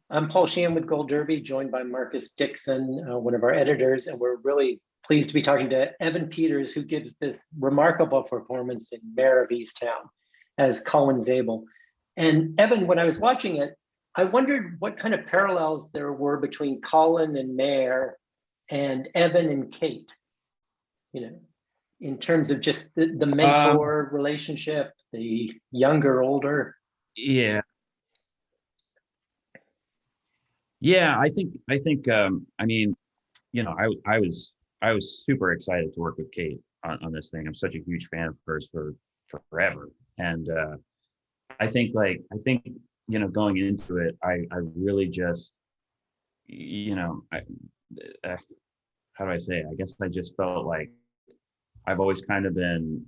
I'm Paul Sheehan with Gold Derby, joined by Marcus Dixon, one of our editors, and we're really pleased to be talking to Evan Peters, who gives this remarkable performance in Mare of Easttown as Colins Abel. And Evan, when I was watching it, I wondered what kind of parallels there were between Colin and Mare and Evan and Kate, you know, in terms of just the mentor relationship, the younger, older. Yeah. Yeah, I mean, I was super excited to work with Kate on this thing. I'm such a huge fan of hers for forever. And I think, going into it, I really just, you know, I, how do I say it? I guess I just felt like I've always kind of been,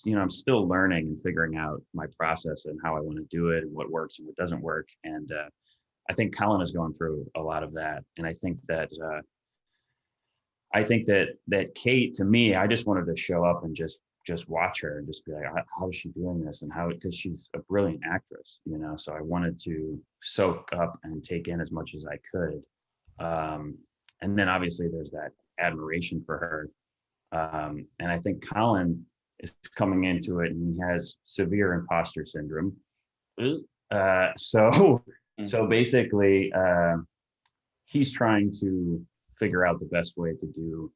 I'm still learning and figuring out my process and how I want to do it and what works and what doesn't work. And I think Colin is going through a lot of that. And I think that Kate, to me, I just wanted to show up and just watch her and just be like, how is she doing this? And because she's a brilliant actress, so I wanted to soak up and take in as much as I could. And then obviously there's that admiration for her. And I think Colin is coming into it and he has severe imposter syndrome. So basically, he's trying to figure out the best way to do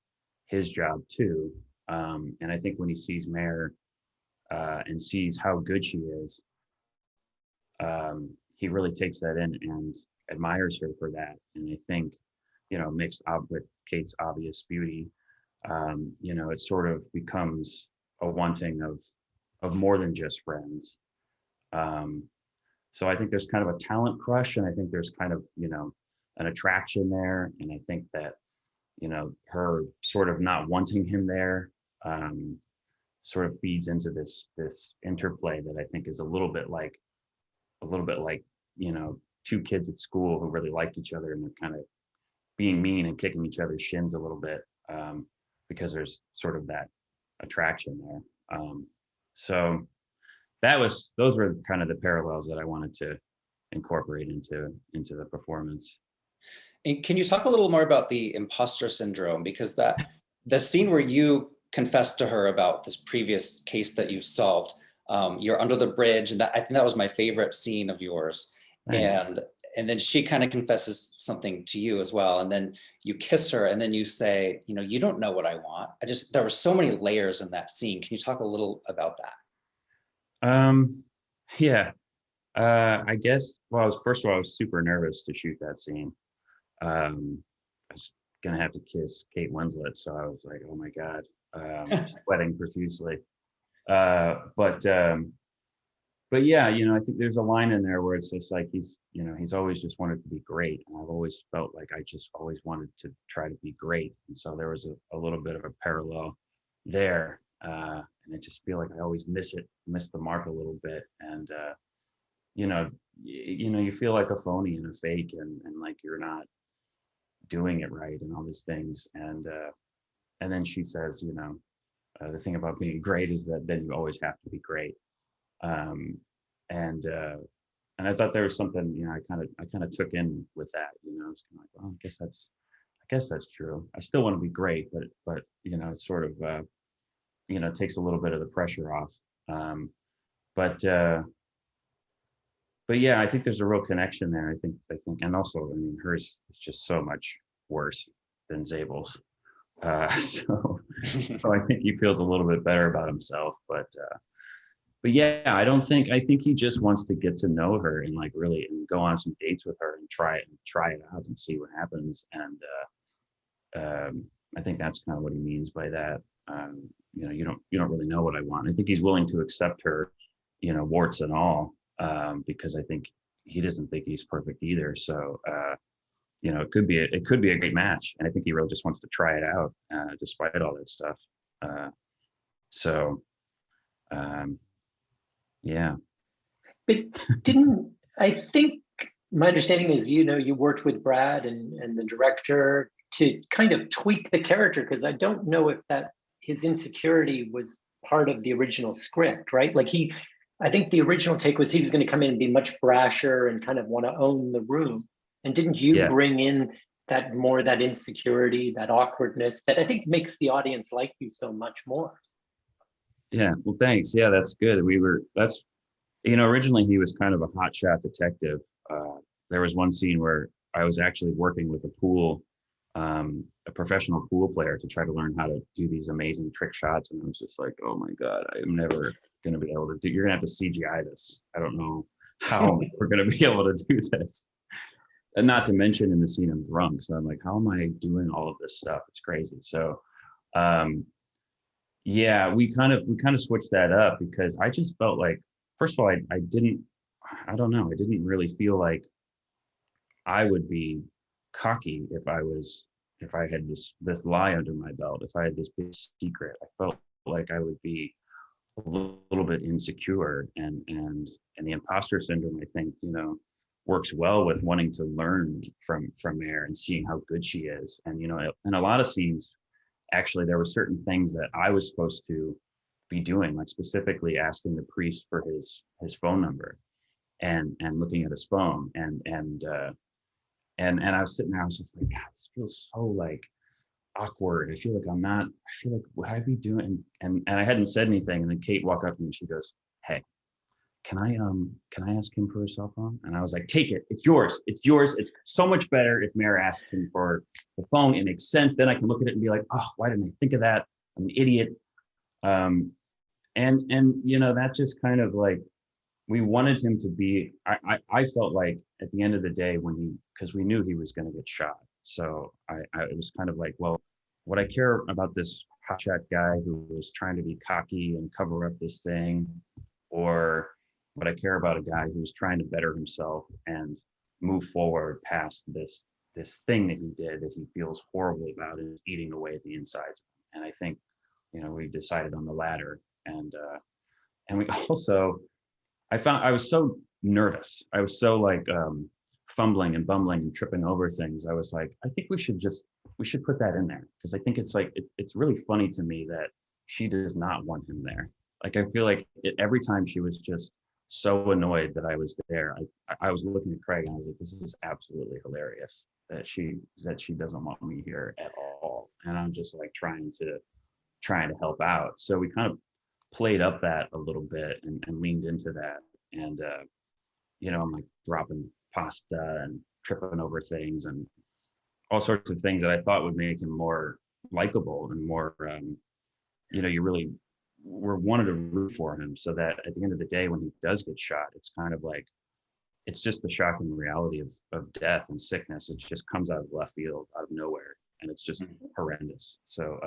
his job too. And I think when he sees Mare and sees how good she is, he really takes that in and admires her for that. And I think, mixed up with Kate's obvious beauty, it sort of becomes a wanting of more than just friends. So I think there's kind of a talent crush, and I think there's kind of, an attraction there. And I think that, her sort of not wanting him there sort of feeds into this interplay that I think is a little bit like, two kids at school who really like each other and they're kind of being mean and kicking each other's shins a little bit because there's sort of that attraction there. So those were kind of the parallels that I wanted to incorporate into the performance. And can you talk a little more about the imposter syndrome? Because the scene where you confessed to her about this previous case that you solved, you're under the bridge, and I think that was my favorite scene of yours. Thanks. And then she kind of confesses something to you as well. And then you kiss her and then you say, you don't know what I want. There were so many layers in that scene. Can you talk a little about that? Yeah. I guess, first of all, I was super nervous to shoot that scene. I was going to have to kiss Kate Winslet. So I was like, oh my God, sweating profusely. But yeah, I think there's a line in there where it's just like he's always just wanted to be great. And I've always felt like I just always wanted to try to be great. And so there was a little bit of a parallel there. And I just feel like I always miss the mark a little bit. And, you feel like a phony and a fake and like you're not doing it right and all these things. And then she says, the thing about being great is that then you always have to be great. And I thought there was something, I kind of took in with that, I was kind of like, well, I guess that's true. I still want to be great, but it's sort of, it takes a little bit of the pressure off. But yeah, I think there's a real connection there. I think, and also, hers is just so much worse than Zabel's. So I think he feels a little bit better about himself, but yeah, I think he just wants to get to know her and like really and go on some dates with her and try it out and see what happens. And I think that's kind of what he means by that. You don't really know what I want. I think he's willing to accept her, warts and all, because I think he doesn't think he's perfect either. So it could be a great match, and I think he really just wants to try it out despite all that stuff. Yeah. But I think my understanding is, you worked with Brad and the director to kind of tweak the character, because I don't know if his insecurity was part of the original script, right? Like I think the original take was he was going to come in and be much brasher and kind of want to own the room. And didn't you Yeah. bring in that insecurity, that awkwardness that I think makes the audience like you so much more? Yeah. Well, thanks. Yeah, that's good. Originally he was kind of a hotshot detective. There was one scene where I was actually working with a professional pool player to try to learn how to do these amazing trick shots. And I was just like, oh my God, I'm never going to be able to you're going to have to CGI this. I don't know how we're going to be able to do this. And not to mention in the scene, I'm drunk. So I'm like, how am I doing all of this stuff? It's crazy. So, yeah, we kind of switched that up because I just felt like, first of all, I didn't really feel like I would be cocky if I had this lie under my belt, if I had this big secret. I felt like I would be a little bit insecure, and the imposter syndrome, I think, works well with wanting to learn from Mare and seeing how good she is. And in a lot of scenes, actually, there were certain things that I was supposed to be doing, like specifically asking the priest for his phone number and looking at his phone, and I was sitting there, I was just like, God, this feels so like awkward. I feel like would I be doing, and I hadn't said anything. And then Kate walked up to me and she goes, hey, can I ask him for his cell phone? And I was like, take it, it's yours. It's so much better if Mare asks him for the phone. It makes sense. Then I can look at it and be like, oh, why didn't I think of that? I'm an idiot. And that just kind of like, we wanted him to be, I felt like at the end of the day because we knew he was going to get shot. So it was kind of like, well, what I care about this hotshot guy who was trying to be cocky and cover up this thing, or what I care about a guy who's trying to better himself and move forward past this thing that he did that he feels horrible about and is eating away at the insides. And I think, we decided on the latter. And we also, I was so nervous. I was so like fumbling and bumbling and tripping over things. I was like, I think we should put that in there, because I think it's like, it's really funny to me that she does not want him there. Like, I feel like every time she was just so annoyed that I was there. I was looking at Craig and I was like, this is absolutely hilarious that she doesn't want me here at all. And I'm just like trying to help out. So we kind of played up that a little bit and leaned into that. And, I'm like dropping pasta and tripping over things and all sorts of things that I thought would make him more likable and more, you really wanted to root for him, so that at the end of the day, when he does get shot, it's kind of like, it's just the shocking reality of death and sickness. It just comes out of left field, out of nowhere. And it's just horrendous. So,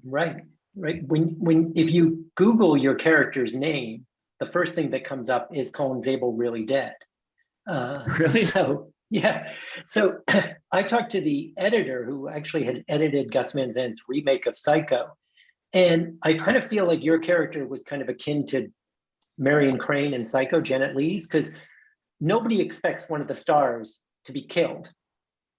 right. If you Google your character's name, the first thing that comes up is Colin Zabel really dead. Really? So, yeah. So I talked to the editor who actually had edited Gus Van Sant's remake of Psycho. And I kind of feel like your character was kind of akin to Marion Crane in Psycho, Janet Leigh's, because nobody expects one of the stars to be killed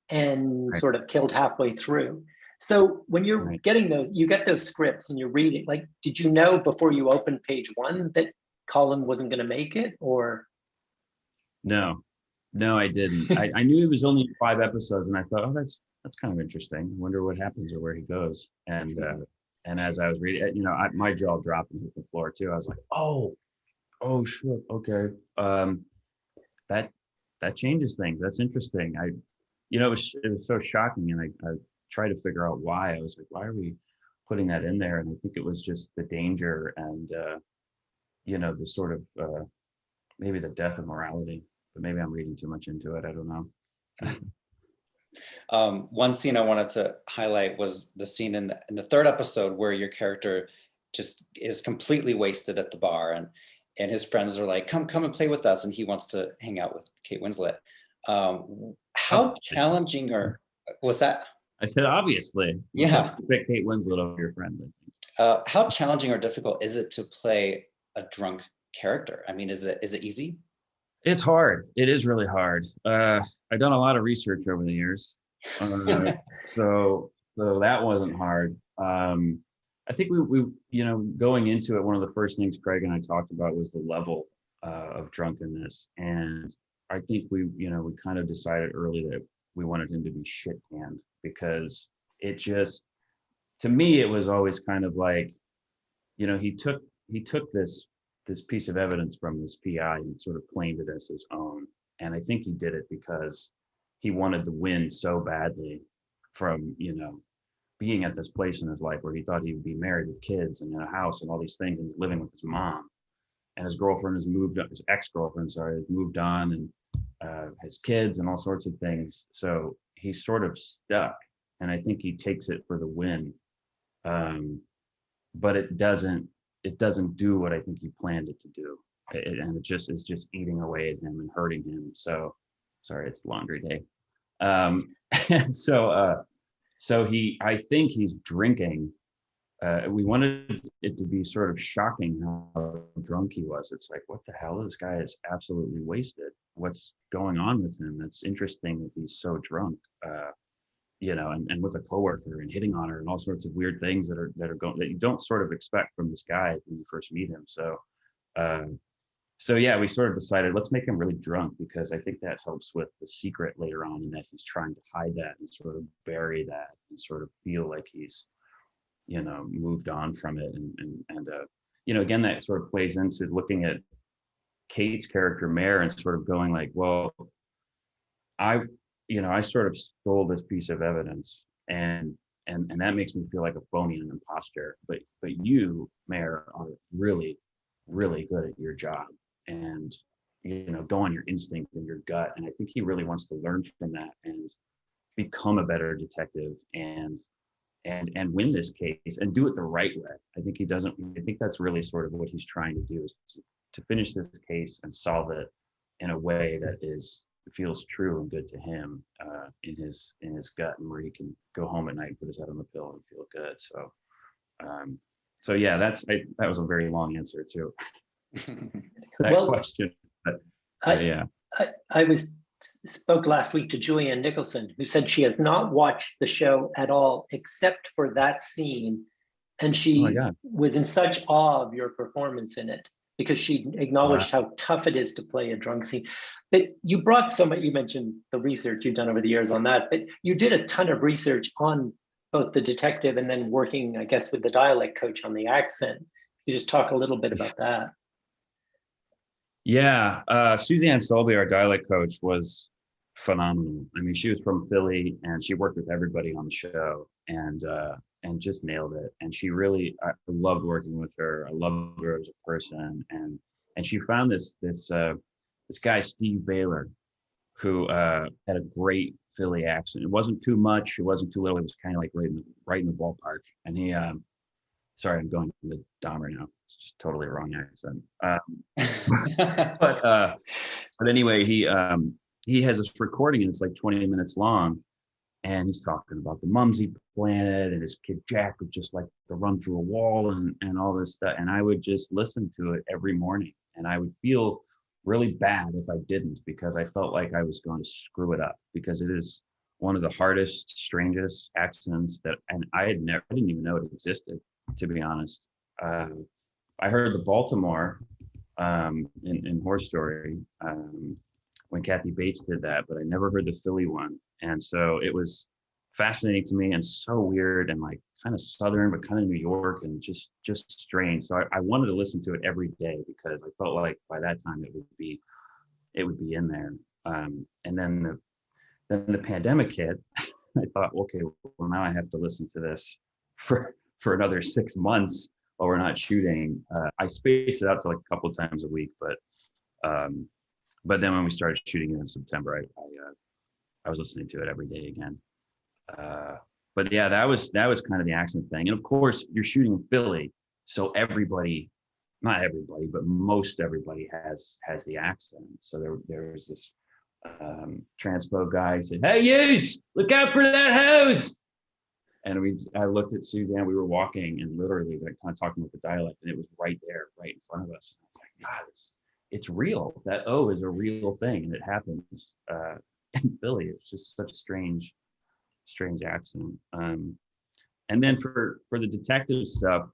and Right. sort of killed halfway through. So when you're Right. getting you get those scripts and you're reading, like, did you know before you opened page one that Colin wasn't going to make it, or? No, I didn't. I knew it was only 5 episodes, and I thought, oh, that's kind of interesting. I wonder what happens or where he goes. And as I was reading, my jaw dropped and hit the floor too. I was like, oh shit, okay. That changes things. That's interesting. It was so shocking, and I tried to figure out why. I was like, why are we putting that in there? And I think it was just the danger and the sort of maybe the death of morality. But maybe I'm reading too much into it. I don't know. One scene I wanted to highlight was the scene in the third episode where your character just is completely wasted at the bar, and his friends are like, come and play with us, and he wants to hang out with Kate Winslet. How challenging was that? I said, obviously. Yeah. You pick Kate Winslet over your friends, I think. How challenging or difficult is it to play a drunk character? I mean, is it easy? It's hard. It is really hard. I've done a lot of research over the years. So that wasn't hard. I I think we going into it, one of the first things Craig and I talked about was the level of drunkenness, and I think we kind of decided early that we wanted him to be shit canned, because it just, to me, it was always kind of like, he took this piece of evidence from this PI and sort of claimed it as his own, and I think he did it because he wanted the win so badly from being at this place in his life where he thought he would be married with kids and in a house and all these things, and he's living with his mom, and his girlfriend has moved up, his ex-girlfriend, sorry, has moved on and has kids and all sorts of things. So he's sort of stuck, and I think he takes it for the win. But it doesn't do what I think he planned it to do. And it just is just eating away at him and hurting him. So sorry, it's laundry day. And so I think he's drinking. We wanted it to be sort of shocking how drunk he was. It's like, what the hell? This guy is absolutely wasted. What's going on with him? That's interesting that he's so drunk, and with a coworker and hitting on her and all sorts of weird things that are going, that you don't sort of expect from this guy when you first meet him. So yeah, we sort of decided, let's make him really drunk, because I think that helps with the secret later on, and that he's trying to hide that and sort of bury that and sort of feel like he's moved on from it. And again, that sort of plays into looking at Kate's character Mare and sort of going like, well, I sort of stole this piece of evidence, and that makes me feel like a phony and an imposter, but you, Mare, are really, really good at your job, and go on your instinct and your gut. And I think he really wants to learn from that and become a better detective and win this case and do it the right way. I think that's really sort of what he's trying to do, is to finish this case and solve it in a way that feels true and good to him, in his gut, and where he can go home at night and put his head on the pillow and feel good. So yeah, that was a very long answer to that question. But yeah. I spoke last week to Julianne Nicholson, who said she has not watched the show at all except for that scene, and she was in such awe of your performance in it, because she acknowledged how tough it is to play a drunk scene. But you brought so much, you mentioned the research you've done over the years on that, but you did a ton of research on both the detective and then working, I guess, with the dialect coach on the accent. You just talk a little bit about that. Yeah, Suzanne Solby, our dialect coach, was phenomenal. I mean, she was from Philly, and she worked with everybody on the show, and just nailed it. And she really, I loved working with her. I loved her as a person, and she found this guy, Steve Baylor, who had a great Philly accent. It wasn't too much, it wasn't too little. It was kind of like right in the ballpark. And he, sorry, I'm going to the Dom right now. It's just totally wrong accent. But anyway, he has this recording, and it's like 20 minutes long, and he's talking about the Mumsy Planet, and his kid Jack would just like to run through a wall and all this stuff. And I would just listen to it every morning, and I would feel really bad if I didn't, because I felt like I was going to screw it up, because it is one of the hardest, strangest accents and I didn't even know it existed, to be honest. I heard the Baltimore in Horror Story when Kathy Bates did that, but I never heard the Philly one. And so it was fascinating to me, and so weird, and like kind of Southern, but kind of New York, and just strange. So I wanted to listen to it every day, because I felt like by that time it would be in there. And then the pandemic hit. I thought, okay, well, now I have to listen to this for another 6 months while we're not shooting. I spaced it out to like a couple of times a week, but then when we started shooting it in September, I was listening to it every day again. But yeah, that was kind of the accent thing. And of course, you're shooting in Philly, so everybody, not everybody, but most everybody has the accent. So there was this transpo guy who said, "Hey, yous, look out for that house." And I looked at Suzanne. We were walking, and literally like kind of talking with the dialect, and it was right there, right in front of us. And I was like, God, it's real. That O is a real thing, and it happens in Philly. It's just such a strange accent. And then for the detective stuff,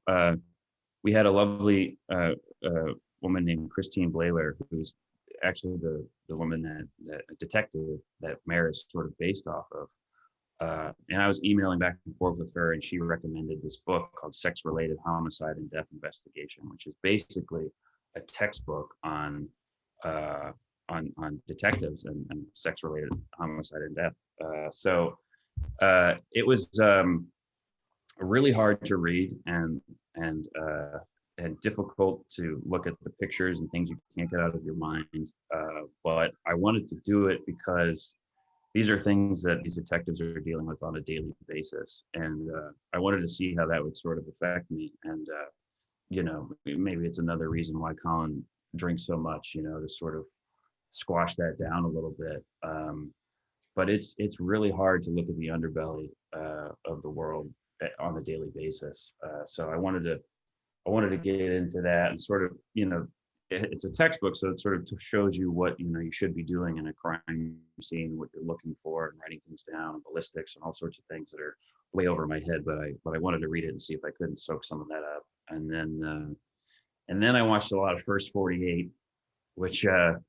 we had a lovely woman named Christine Blaler, who's actually the woman that a detective that Mare is sort of based off of. And I was emailing back and forth with her, and she recommended this book called Sex-Related Homicide and Death Investigation, which is basically a textbook on detectives and sex-related homicide and death. So it was really hard to read and difficult to look at the pictures and things you can't get out of your mind. But I wanted to do it because these are things that these detectives are dealing with on a daily basis. And I wanted to see how that would sort of affect me. And, maybe it's another reason why Colin drinks so much, to sort of squash that down a little bit. But it's really hard to look at the underbelly of the world on a daily basis. So I wanted to get into that and sort of, it's a textbook, so it sort of shows you what you should be doing in a crime scene, what you're looking for, and writing things down, and ballistics, and all sorts of things that are way over my head. But I wanted to read it and see if I couldn't soak some of that up. And then I watched a lot of First 48, which is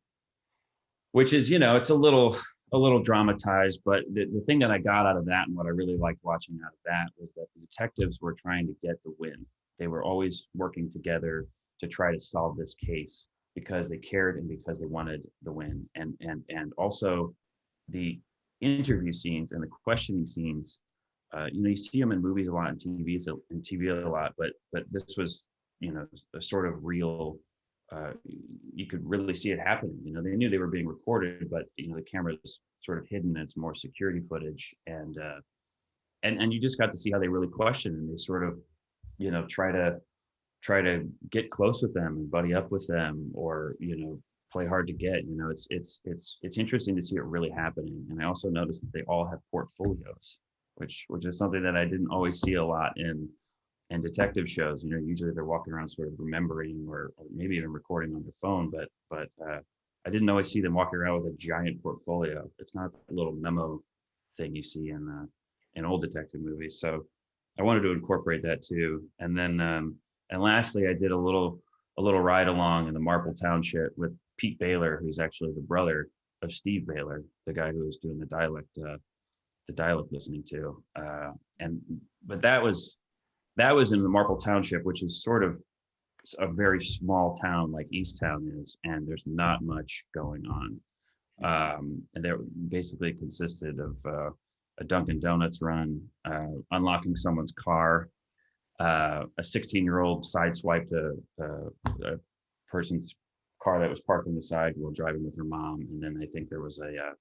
it's a little dramatized. But the thing that I got out of that, and what I really liked watching out of that, was that the detectives were trying to get the win. They were always working together to try to solve this case because they cared and because they wanted the win. And also the interview scenes and the questioning scenes, you see them in movies a lot and TV a lot, but this was, a sort of real, you could really see it happening. They knew they were being recorded, but the camera is sort of hidden. It's more security footage, and you just got to see how they really question, and they sort of, try to get close with them and buddy up with them, or play hard to get. It's interesting to see it really happening. And I also noticed that they all have portfolios, which is something that I didn't always see a lot in detective shows. Usually they're walking around sort of remembering or maybe even recording on their phone, but I didn't always see them walking around with a giant portfolio. It's not a little memo thing you see in old detective movies. So I wanted to incorporate that too. And then and lastly, I did a little ride along in the Marple Township with Pete Baylor, who's actually the brother of Steve Baylor, the guy who was doing the dialect listening to. But that was in the Marple Township, which is sort of a very small town like Easttown is, and there's not much going on. And there basically consisted of a Dunkin' Donuts run, unlocking someone's car, a 16-year-old sideswiped a person's car that was parked on the side while driving with her mom, and then I think there was a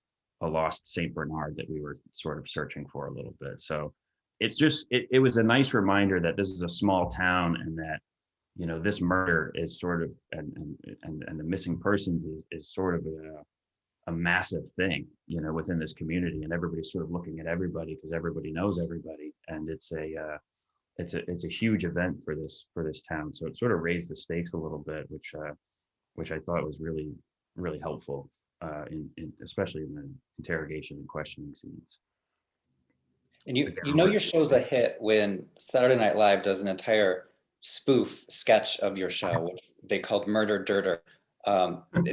lost Saint Bernard that we were sort of searching for a little bit. So it's just it was a nice reminder that this is a small town, and that this murder is sort of and the missing persons is sort of a massive thing within this community, and everybody's sort of looking at everybody because everybody knows everybody, and it's a huge event for this town. So it sort of raised the stakes a little bit, which I thought was really, really helpful, especially in the interrogation and questioning scenes. And your show's a hit when Saturday Night Live does an entire spoof sketch of your show, which they called Murder Dirter.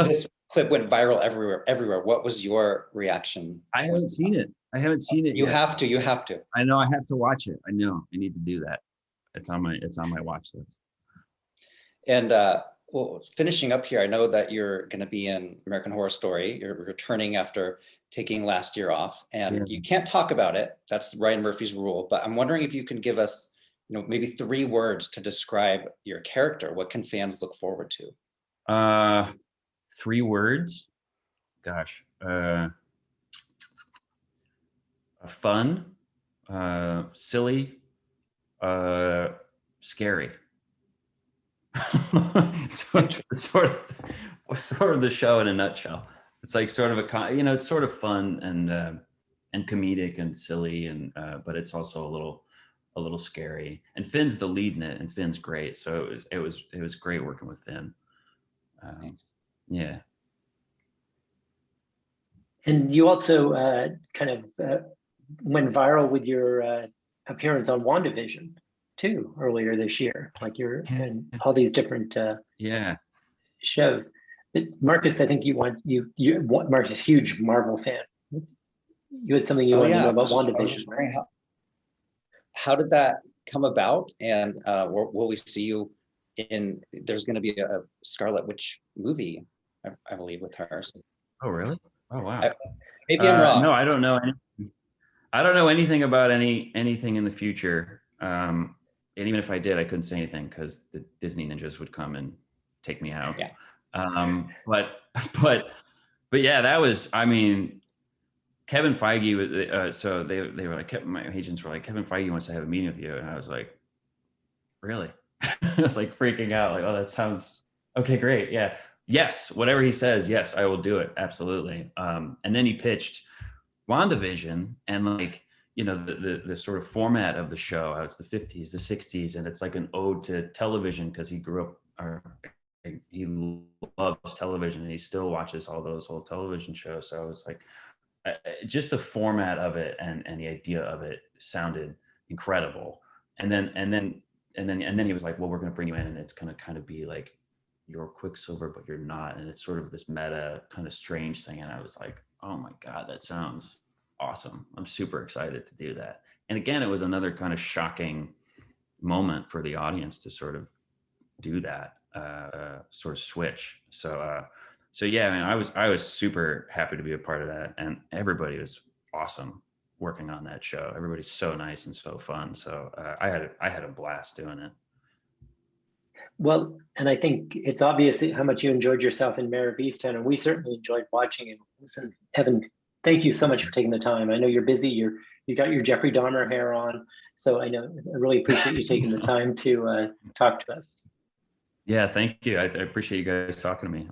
This clip went viral everywhere. What was your reaction? I haven't seen it. You yet. You have to. I know I have to watch it. I know I need to do that. It's on my watch list. And well, finishing up here, I know that you're going to be in American Horror Story. You're returning after taking last year off, and you can't talk about it. That's Ryan Murphy's rule. But I'm wondering if you can give us, maybe 3 words to describe your character. What can fans look forward to? 3 words. Gosh. Fun, silly, scary. So sort of the show in a nutshell. It's like sort of it's sort of fun and comedic and silly, and but it's also a little scary. And Finn's the lead in it, and Finn's great. So it was great working with Finn. Yeah. And you also kind of went viral with your appearance on WandaVision too earlier this year. Like you're in all these different Yeah. shows. But Marcus, I think Marcus is a huge Marvel fan. You had something you wanted to know about WandaVision. How did that come about? And will we see you in? There's going to be a Scarlet Witch movie, I believe, with her. So. Oh, really? Oh, wow. Maybe I'm wrong. No, I don't know. I don't know anything about anything in the future. And even if I did, I couldn't say anything because the Disney ninjas would come and take me out. Yeah. But yeah, that was, I mean, Kevin Feige was, so they were like, my agents were like, Kevin Feige wants to have a meeting with you. And I was like, really? I was like freaking out. Like, oh, that sounds okay. Great. Yeah. Yes. Whatever he says. Yes, I will do it. Absolutely. And then he pitched WandaVision, and like, you know, the sort of format of the show, how it's the 50s, the 60s, and it's like an ode to television because he grew up, or he loves television and he still watches all those old television shows. So I was like, just the format of it and the idea of it sounded incredible. And then he was like, well, we're going to bring you in and it's going to kind of be like you're Quicksilver, but you're not. And it's sort of this meta kind of strange thing. And I was like, oh my God, that sounds awesome. I'm super excited to do that. And again, it was another kind of shocking moment for the audience to sort of do that sort of switch. So yeah, I mean, I was super happy to be a part of that, and everybody was awesome working on that show. Everybody's so nice and so fun. So I had a blast doing it. Well, and I think it's obvious how much you enjoyed yourself in Mare of Easttown, and we certainly enjoyed watching it. Listen, Evan, thank you so much for taking the time. I know you're busy. You got your Jeffrey Dahmer hair on, so I really appreciate you taking the time to talk to us. Yeah, thank you. I appreciate you guys talking to me.